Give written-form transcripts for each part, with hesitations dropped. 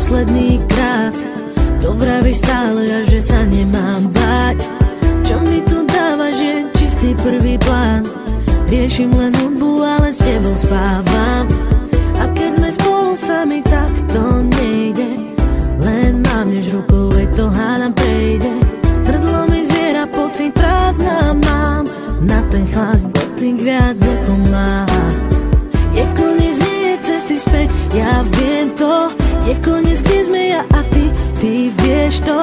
posledný krát. To vravíš stále a že sa nemám báť. Čo mi tu dávaš je čistý prvý plán. Riešim len hudbu, ale s tebou spávam. A keď sme spolu sami, tak to nejde. Len mávneš rukou, veď to hádam prejde. Hrdlo mi zviera, pocit prázdna mám. Na ten chlad dotyk viac nepomáha. Je koniec, nie je cesty späť, ja viem to. Je koniec, kde sme ja a ty vieš to.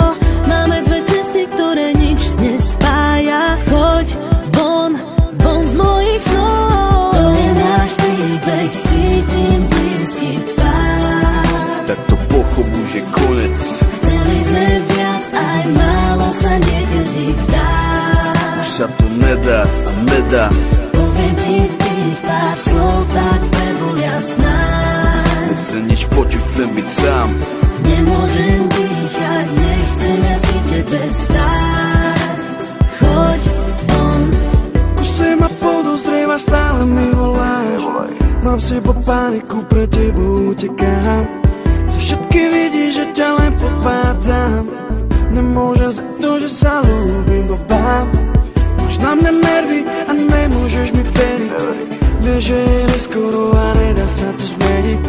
Máme dve cesty, ktoré nič nespája. Choď von z mojich snov. To je náš príbeh, cítim blízky pád. Tak to pochopu, že konec. Chceli sme viac, aj málo sa niekedy dá. Už sa to nedá a nedá. Poviem ti tých pár slov, tak prebol jasná. Nechcem nič počuť, chcem byť sám. Nemôžem dýchať, nechcem viac byť tebe stáť. Choď von. Kuse ma podozrieva, stále mi voláš. Mám v sebo paniku, pre tebou utekám. Za všetky vidíš, že ťa len podvádzam. Nemôžem za to, že sa ľúbim blbám. Máš na mňa nervy a nemôžeš mi veriť. Vieš, že je neskoro a nedá sa to zmeniť.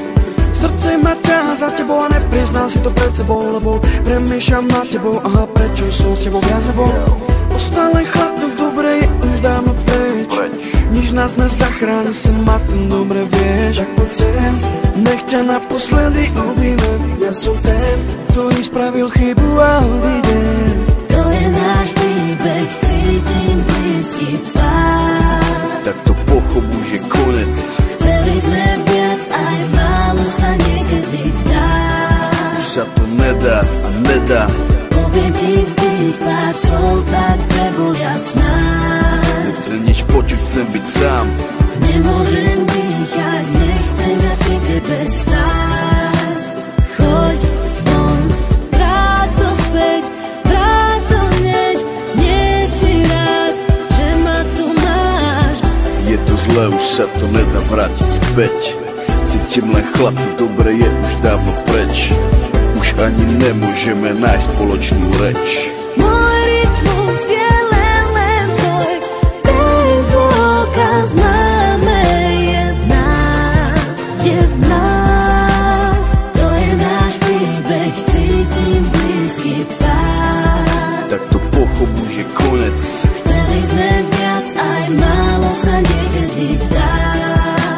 Srdce ma ťahá za tebou a nepriznám si to pred sebou, lebo premýšľam nad tebou, aha, prečo som s tebou viac nebol. Ostal len chlad, to v dobre je už dávno preč. Nič nás nezachráni, sem ma ten dobre vieš. Tak poď sem, nech ťa naposledy objímem. Ja som ten, ktorý spravil chybu a odídem. To je náš príbeh, cítim blízky pád. Tak to pochopu, že konec. Chceli sme viac, aj málo sa niekedy dá. Už sa to nedá a nedá. Poviem ti tých pár slov, tak prebol jasná. Nechcem nič počuť, chcem byť sám. Nemôžem dýchať, nechcem viac pri tebe stáť. Choď von, vráť to späť, vráť to hneď. Nie si rád, že ma tu máš. Je to zlé, už sa to nedá vrátiť späť. Cítim len chlad, to dobre je už dávno preč. Už ani nemôžeme nájsť spoločnú reč. Môj rytmus je len tvoj. Ten dôkaz máme, je v nás. To je náš príbeh, cítim blízky pád. Tak to pochopu, že konec. Chceli sme viac, aj málo sa niekedy dá.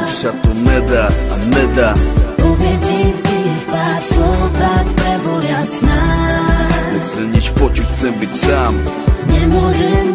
Už sa to nedá a nedá. Poviem ti tých pár slov, tak prebol jasná. Nechcem nič počuť, chcem byť sám. Nemôžem